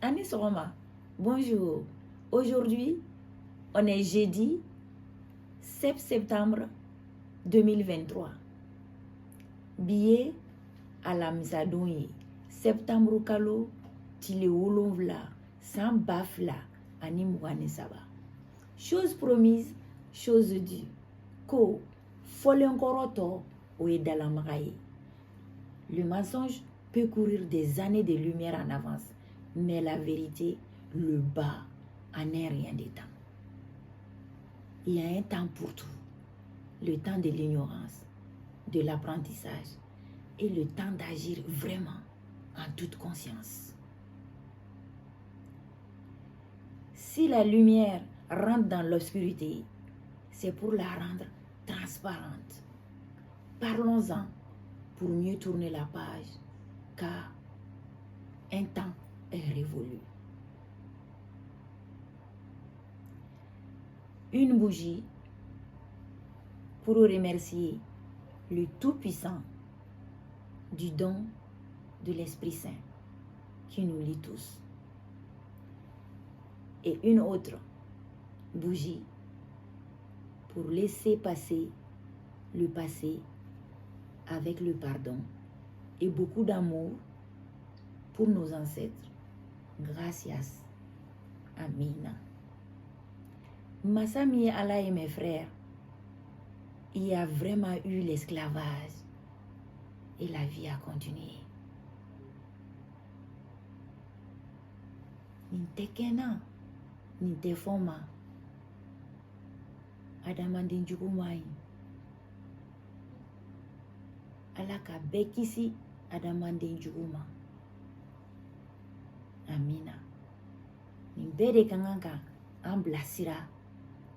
Annie Soroma, bonjour. Aujourd'hui, on est jeudi 7 septembre 2023. Billet à la Mzadouye. Septembre kalo, tile wolonvla, sans bafla, Annie Mouane Saba. Chose promise, chose due. Ko, folen koroto, ou est dans la maraille. Le mensonge peut courir des années de lumière en avance, mais la vérité le bat en un rien de temps. Il y a un temps pour tout. Le temps de l'ignorance, de l'apprentissage et le temps d'agir vraiment en toute conscience. Si la lumière rentre dans l'obscurité, c'est pour la rendre transparente. Parlons-en pour mieux tourner la page, car un temps est révolu. Une bougie pour remercier le Tout-Puissant du don de l'Esprit Saint qui nous lie tous. Et une autre bougie pour laisser passer le passé avec le pardon et beaucoup d'amour pour nos ancêtres. Gracias. Amina. Massami Allah et mes frères, il y a vraiment eu l'esclavage et la vie a continué. Ninte kena, ninte foma, adamandin jukumai. Alaka bekisi adamandin jukuma. Amina. Nimbede kanganga amblasira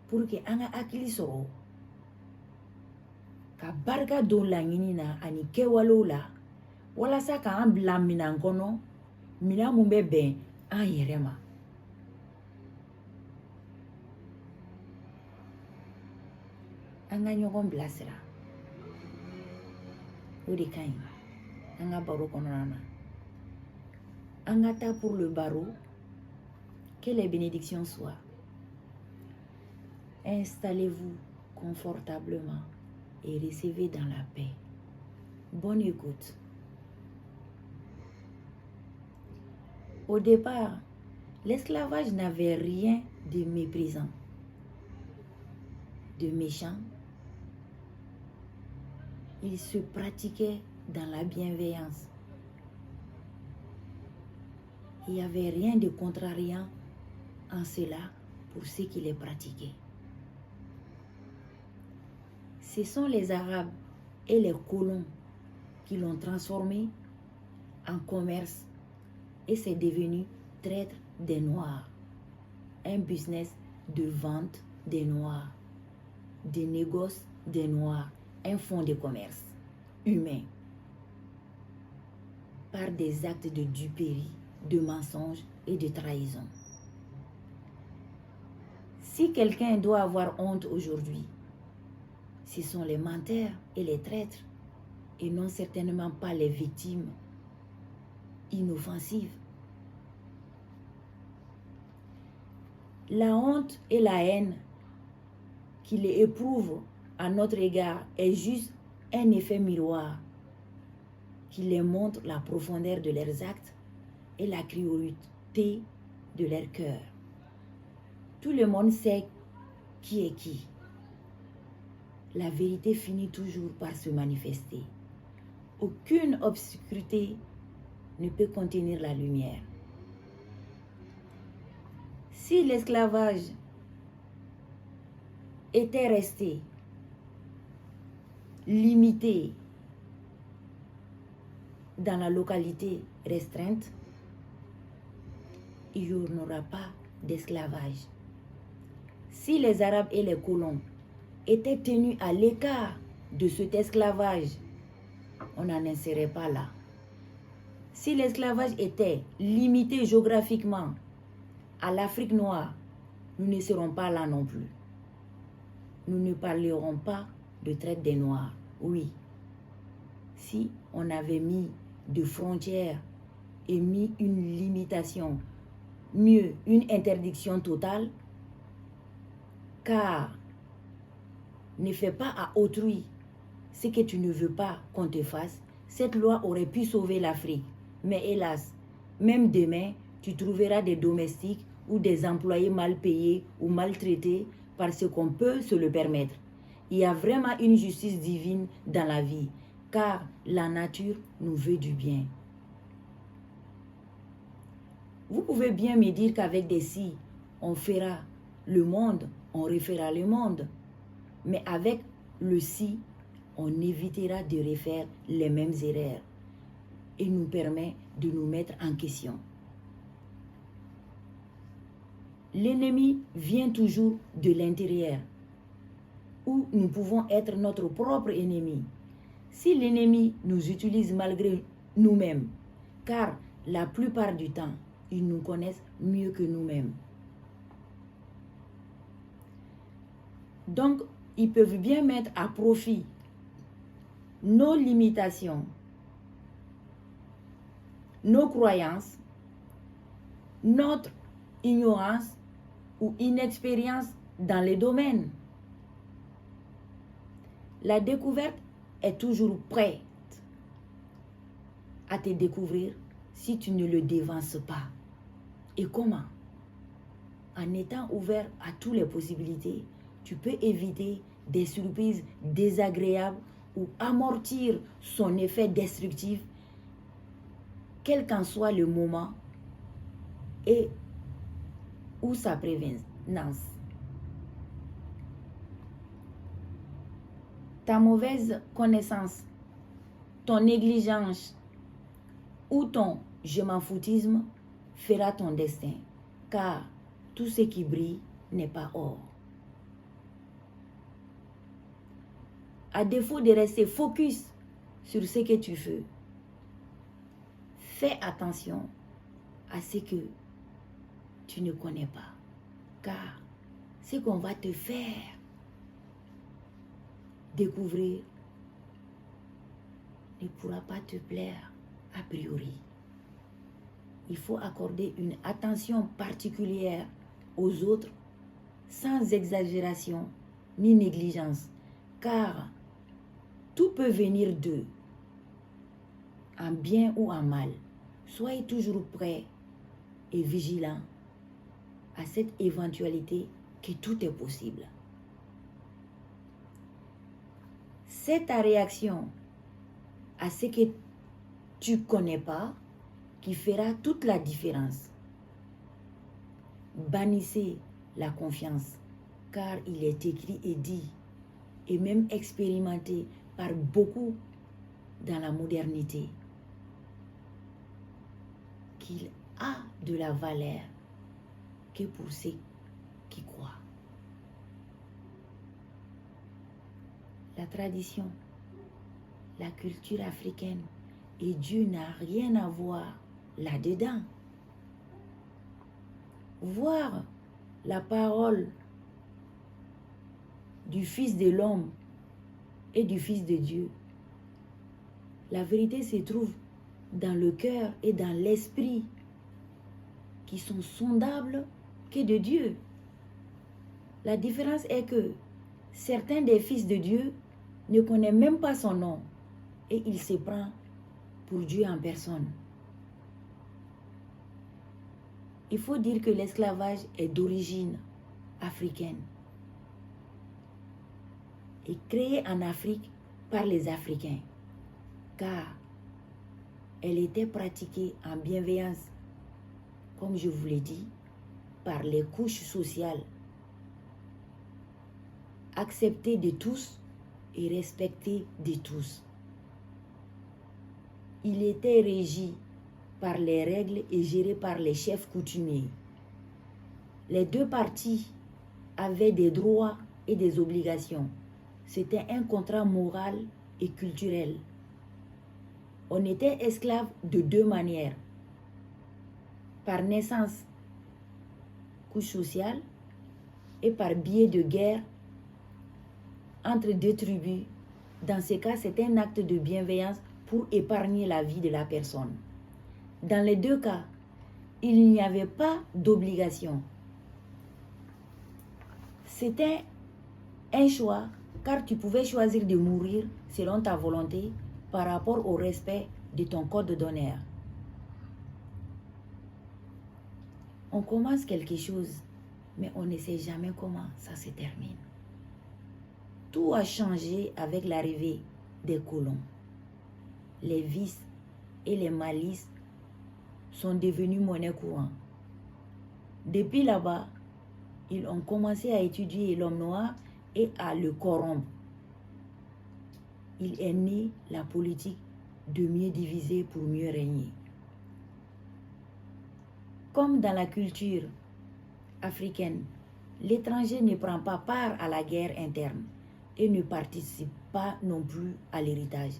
pour que anga akili soro. Ka barka don laɲini na ani kɛwalew la walasa k'an bila minan kɔnɔ minan mun bɛ bɛn an yɛrɛ ma. An ka ɲɔgɔn bilasira o de ka ɲi an ka baro kɔnɔna na. An ka taa pour le baro. Que les bénédictions soient. Installez-vous confortablement et recevez dans la paix. Bonne écoute. Au départ, l'esclavage n'avait rien de méprisant, de méchant. Il se pratiquait dans la bienveillance. Il n'y avait rien de contrariant en cela pour ceux qui les pratiquaient. Ce sont les Arabes et les colons qui l'ont transformé en commerce et c'est devenu traître des Noirs. Un business de vente des Noirs, des négoces des Noirs, un fonds de commerce humain par des actes de duperie, de mensonges et de trahison. Si quelqu'un doit avoir honte aujourd'hui, ce sont les menteurs et les traîtres et non certainement pas les victimes inoffensives. La honte et la haine qu'ils éprouvent à notre égard est juste un effet miroir qui les montre la profondeur de leurs actes et la cruauté de leur cœur. Tout le monde sait qui est qui. La vérité finit toujours par se manifester. Aucune obscurité ne peut contenir la lumière. Si l'esclavage était resté limité dans la localité restreinte, il n'y aura pas d'esclavage. Si les Arabes et les colons étaient tenus à l'écart de cet esclavage, on n'en serait pas là. Si l'esclavage était limité géographiquement à l'Afrique noire, nous ne serons pas là non plus. Nous ne parlerons pas de traite des Noirs. Oui, si on avait mis de frontières et mis une limitation mieux une interdiction totale, car ne fais pas à autrui ce que tu ne veux pas qu'on te fasse. Cette loi aurait pu sauver l'Afrique. Mais hélas, même demain, tu trouveras des domestiques ou des employés mal payés ou maltraités parce qu'on peut se le permettre. Il y a vraiment une justice divine dans la vie, car la nature nous veut du bien. Vous pouvez bien me dire qu'avec des si, on fera le monde, on refera le monde. Mais avec le si, on évitera de refaire les mêmes erreurs et nous permet de nous mettre en question. L'ennemi vient toujours de l'intérieur, où nous pouvons être notre propre ennemi. Si l'ennemi nous utilise malgré nous-mêmes, car la plupart du temps, ils nous connaissent mieux que nous-mêmes. Donc, ils peuvent bien mettre à profit nos limitations, nos croyances, notre ignorance ou inexpérience dans les domaines. La découverte est toujours prête à te découvrir si tu ne le dévances pas. Et comment? En étant ouvert à toutes les possibilités, tu peux éviter des surprises désagréables ou amortir son effet destructif, quel qu'en soit le moment et ou sa prévenance. Ta mauvaise connaissance, ton négligence ou ton je m'en foutisme fera ton destin, car tout ce qui brille n'est pas or. À défaut de rester focus sur ce que tu veux, fais attention à ce que tu ne connais pas, car ce qu'on va te faire découvrir ne pourra pas te plaire a priori. Il faut accorder une attention particulière aux autres sans exagération ni négligence, car tout peut venir d'eux, en bien ou en mal. Soyez toujours prêts et vigilants à cette éventualité que tout est possible. C'est ta réaction à ce que tu ne connais pas qui fera toute la différence. Bannissez la confiance, car il est écrit et dit, et même expérimenté par beaucoup dans la modernité, qu'il a de la valeur que pour ceux qui croient. La tradition, la culture africaine et Dieu n'a rien à voir là-dedans. Voir la parole du Fils de l'homme et du Fils de Dieu. La vérité se trouve dans le cœur et dans l'esprit qui sont sondables que de Dieu. La différence est que certains des fils de Dieu ne connaissent même pas son nom et il se prend pour Dieu en personne. Il faut dire que l'esclavage est d'origine africaine et créé en Afrique par les Africains, car elle était pratiquée en bienveillance, comme je vous l'ai dit, par les couches sociales, acceptée de tous et respectée de tous. Il était régi par les règles et géré par les chefs coutumiers. Les deux parties avaient des droits et des obligations. C'était un contrat moral et culturel. On était esclave de deux manières. Par naissance, couche sociale, et par biais de guerre entre deux tribus. Dans ce cas, c'est un acte de bienveillance pour épargner la vie de la personne. Dans les deux cas, il n'y avait pas d'obligation. C'était un choix, car tu pouvais choisir de mourir selon ta volonté par rapport au respect de ton code d'honneur. On commence quelque chose, mais on ne sait jamais comment ça se termine. Tout a changé avec l'arrivée des colons. Les vices et les malices sont devenus monnaie courante. Depuis là-bas, ils ont commencé à étudier l'homme noir et à le corrompre. Il est né la politique de mieux diviser pour mieux régner. Comme dans la culture africaine, l'étranger ne prend pas part à la guerre interne et ne participe pas non plus à l'héritage.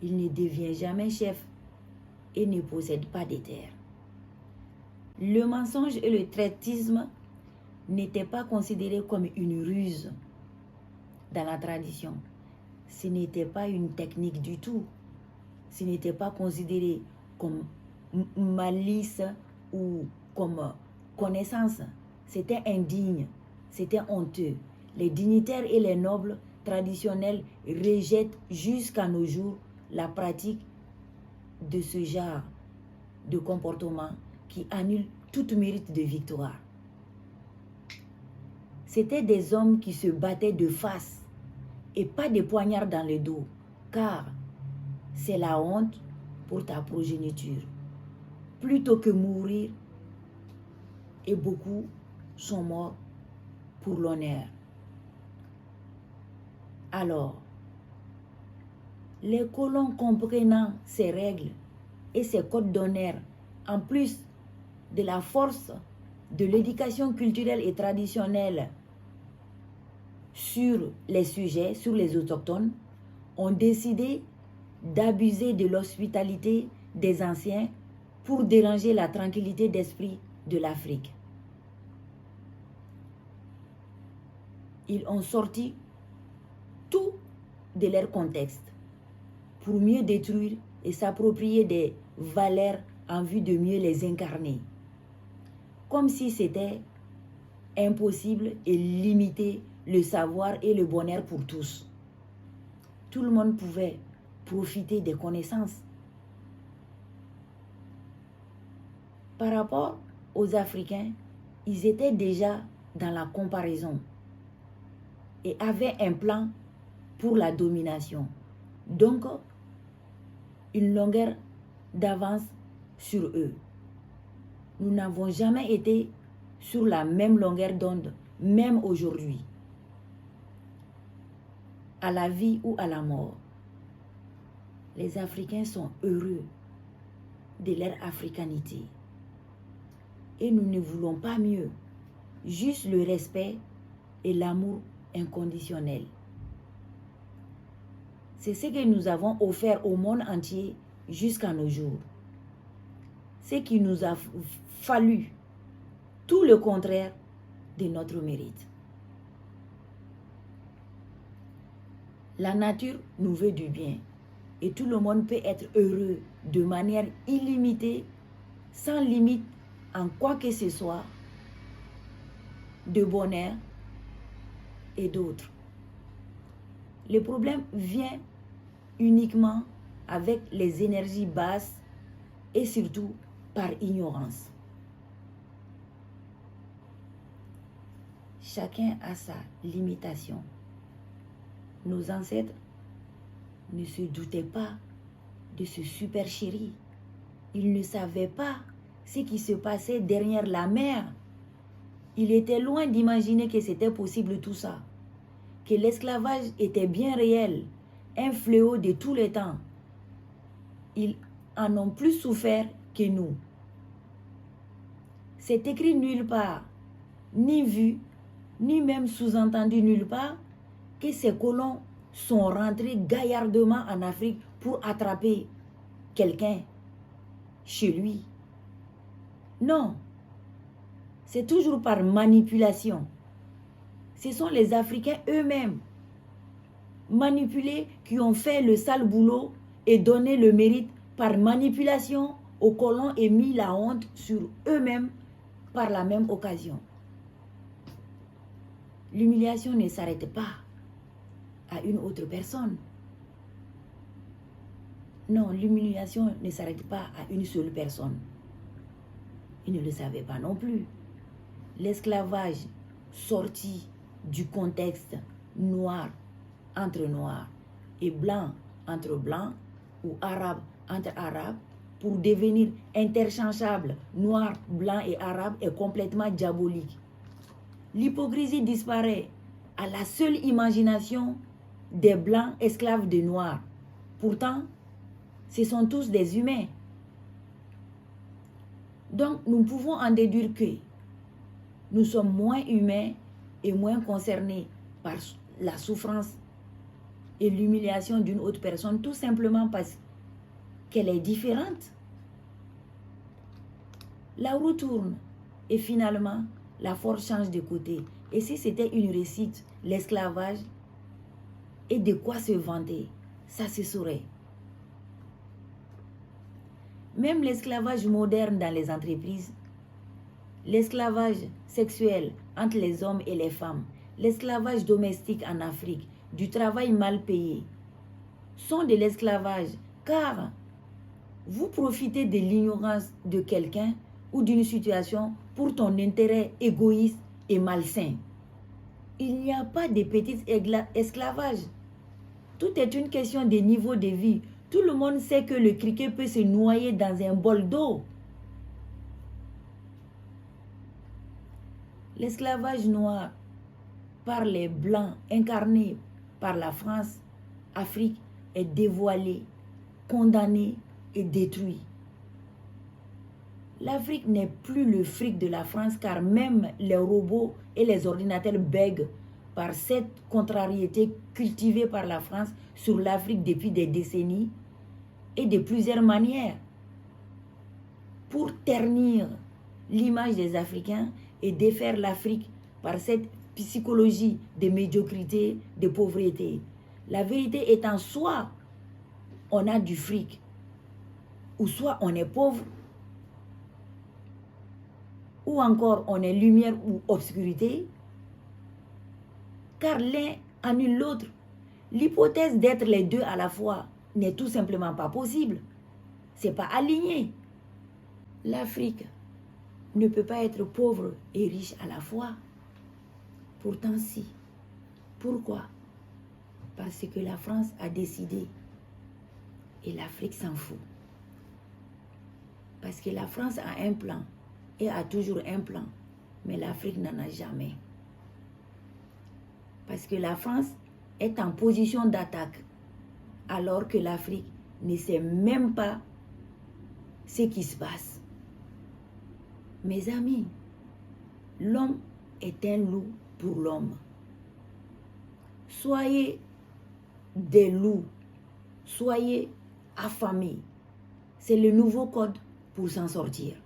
Il ne devient jamais chef et ne possède pas de terres. Le mensonge et le traitisme n'étaient pas considérés comme une ruse dans la tradition. Ce n'était pas une technique du tout. Ce n'était pas considéré comme malice ou comme connaissance. C'était indigne, c'était honteux. Les dignitaires et les nobles traditionnels rejettent jusqu'à nos jours la pratique de ce genre de comportement qui annule tout mérite de victoire. C'étaient des hommes qui se battaient de face et pas de poignards dans le dos, car c'est la honte pour ta progéniture. Plutôt que mourir, et beaucoup sont morts pour l'honneur. Alors, les colons comprenant ces règles et ces codes d'honneur, en plus de la force de l'éducation culturelle et traditionnelle sur les sujets, sur les autochtones, ont décidé d'abuser de l'hospitalité des anciens pour déranger la tranquillité d'esprit de l'Afrique. Ils ont sorti tout de leur contexte pour mieux détruire et s'approprier des valeurs en vue de mieux les incarner. Comme si c'était impossible et limiter le savoir et le bonheur pour tous. Tout le monde pouvait profiter des connaissances. Par rapport aux Africains, ils étaient déjà dans la comparaison et avaient un plan pour la domination. Donc, une longueur d'avance sur eux. Nous n'avons jamais été sur la même longueur d'onde, même aujourd'hui. À la vie ou à la mort. Les Africains sont heureux de leur africanité. Et nous ne voulons pas mieux, juste le respect et l'amour inconditionnel. C'est ce que nous avons offert au monde entier jusqu'à nos jours. Ce qui nous a fallu tout le contraire de notre mérite. La nature nous veut du bien et tout le monde peut être heureux de manière illimitée, sans limite en quoi que ce soit, de bonheur et d'autres. Le problème vient uniquement avec les énergies basses et surtout par ignorance. Chacun a sa limitation. Nos ancêtres ne se doutaient pas de ce super chéri. Ils ne savaient pas ce qui se passait derrière la mer. Il était loin d'imaginer que c'était possible tout ça, que l'esclavage était bien réel, un fléau de tous les temps. Ils en ont plus souffert que nous. C'est écrit nulle part, ni vu, ni même sous-entendu nulle part, que ces colons sont rentrés gaillardement en Afrique pour attraper quelqu'un chez lui. Non, c'est toujours par manipulation. Ce sont les Africains eux-mêmes, manipulés, qui ont fait le sale boulot et donné le mérite par manipulation aux colons et mis la honte sur eux-mêmes par la même occasion. L'humiliation ne s'arrête pas à une autre personne. Non, l'humiliation ne s'arrête pas à une seule personne. Ils ne le savaient pas non plus. L'esclavage sorti du contexte noir entre noirs et blanc entre blancs ou arabe entre arabes pour devenir interchangeable noir, blanc et arabe est complètement diabolique. L'hypocrisie disparaît à la seule imagination des blancs esclaves des noirs. Pourtant, ce sont tous des humains. Donc, nous pouvons en déduire que nous sommes moins humains et moins concernés par la souffrance et l'humiliation d'une autre personne, tout simplement parce qu'elle est différente. La roue tourne et finalement, la force change de côté. Et si c'était une réussite, l'esclavage, et de quoi se vanter, ça se saurait. Même l'esclavage moderne dans les entreprises, l'esclavage sexuel entre les hommes et les femmes, l'esclavage domestique en Afrique, du travail mal payé, sont de l'esclavage car vous profitez de l'ignorance de quelqu'un ou d'une situation pour ton intérêt égoïste et malsain. Il n'y a pas de petit esclavage. Tout est une question de niveau de vie. Tout le monde sait que le criquet peut se noyer dans un bol d'eau. L'esclavage noir par les Blancs incarné par la France, Afrique, est dévoilé, condamné et détruit. L'Afrique n'est plus le fric de la France car même les robots et les ordinateurs bèguent par cette contrariété cultivée par la France sur l'Afrique depuis des décennies et de plusieurs manières pour ternir l'image des Africains et défaire l'Afrique par cette psychologie de médiocrité, de pauvreté. La vérité étant soit on a du fric ou soit on est pauvre ou encore on est lumière ou obscurité, car l'un annule l'autre. L'hypothèse d'être les deux à la fois n'est tout simplement pas possible. C'est pas aligné. L'Afrique ne peut pas être pauvre et riche à la fois. Pourtant si. Pourquoi? Parce que la France a décidé et l'Afrique s'en fout. Parce que la France a un plan et a toujours un plan, mais l'Afrique n'en a jamais. Parce que la France est en position d'attaque, alors que l'Afrique ne sait même pas ce qui se passe. Mes amis, l'homme est un loup pour l'homme. Soyez des loups, soyez affamés. C'est le nouveau code pour s'en sortir.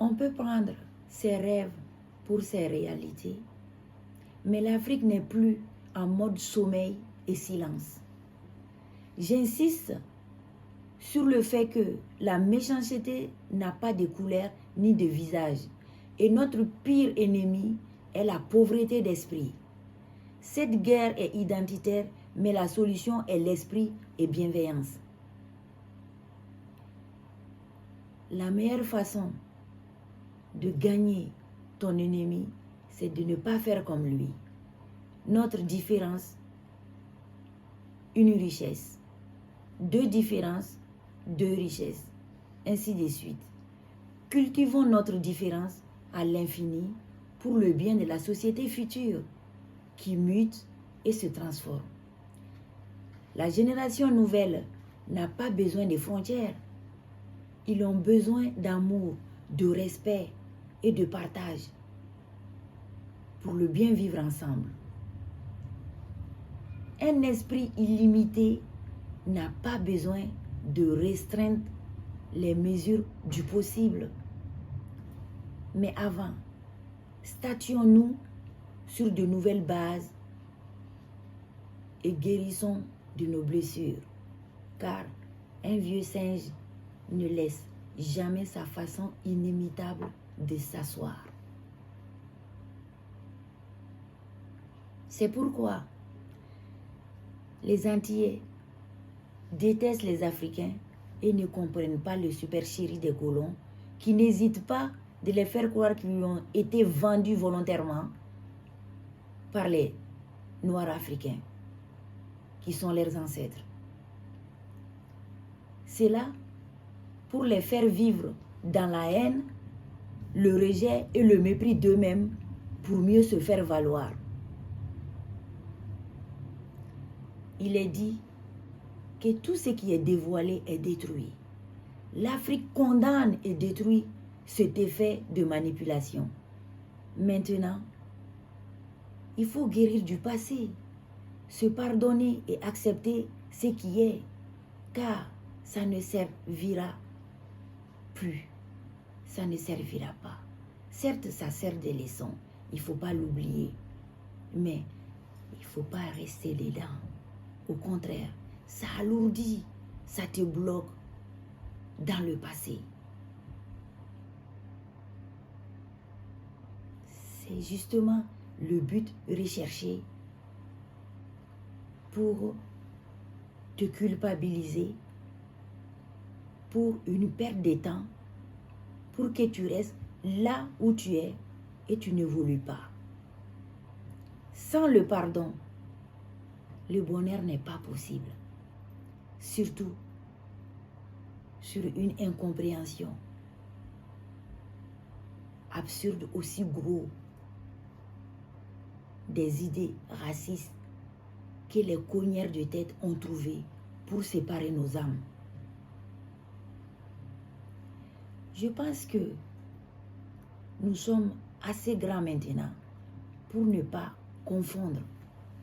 On peut prendre ses rêves pour ses réalités, mais l'Afrique n'est plus en mode sommeil et silence. J'insiste sur le fait que la méchanceté n'a pas de couleur ni de visage et notre pire ennemi est la pauvreté d'esprit. Cette guerre est identitaire, mais la solution est l'esprit et bienveillance. La meilleure façon de gagner ton ennemi, c'est de ne pas faire comme lui. Notre différence, une richesse. Deux différences, deux richesses. Ainsi de suite. Cultivons notre différence à l'infini pour le bien de la société future qui mute et se transforme. La génération nouvelle n'a pas besoin de frontières. Ils ont besoin d'amour, de respect et de partage pour le bien vivre ensemble. Un esprit illimité n'a pas besoin de restreindre les mesures du possible. Mais avant, statuons-nous sur de nouvelles bases et guérissons de nos blessures, car un vieux singe ne laisse jamais sa façon inimitable de s'asseoir. C'est pourquoi les Antillais détestent les Africains et ne comprennent pas le super chéri des colons qui n'hésitent pas de les faire croire qu'ils ont été vendus volontairement par les Noirs africains qui sont leurs ancêtres. C'est là pour les faire vivre dans la haine, le rejet et le mépris d'eux-mêmes pour mieux se faire valoir. Il est dit que tout ce qui est dévoilé est détruit. L'Afrique condamne et détruit cet effet de manipulation. Maintenant, il faut guérir du passé, se pardonner et accepter ce qui est, car ça ne servira plus. Ça ne servira pas. Certes, ça sert de leçon, il ne faut pas l'oublier, mais il ne faut pas rester dedans. Au contraire, ça alourdit, ça te bloque dans le passé. C'est justement le but recherché pour te culpabiliser, pour une perte de temps, pour que tu restes là où tu es et tu n'évolues pas. Sans le pardon, le bonheur n'est pas possible. Surtout sur une incompréhension absurde aussi gros des idées racistes que les cognères de tête ont trouvées pour séparer nos âmes. Je pense que nous sommes assez grands maintenant pour ne pas confondre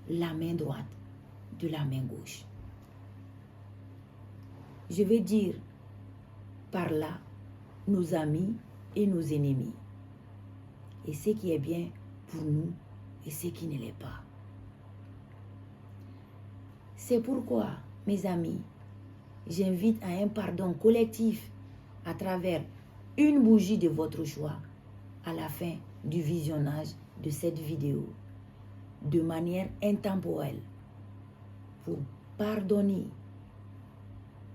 la main droite de la main gauche. Je vais dire par là nos amis et nos ennemis, et ce qui est bien pour nous et ce qui ne l'est pas. C'est pourquoi, mes amis, j'invite à un pardon collectif à travers une bougie de votre choix à la fin du visionnage de cette vidéo, de manière intemporelle, pour pardonner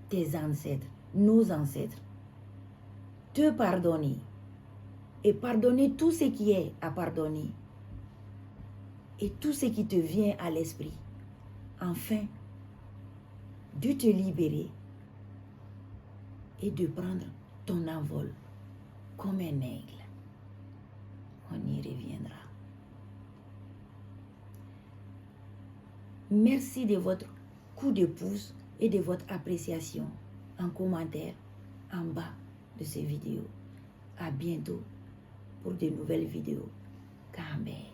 tes ancêtres, nos ancêtres, te pardonner et pardonner tout ce qui est à pardonner et tout ce qui te vient à l'esprit, afin de te libérer et de prendre ton envol comme un aigle. On y reviendra. Merci de votre coup de pouce et de votre appréciation en commentaire en bas de ces vidéos. À bientôt pour de nouvelles vidéos. Cambe.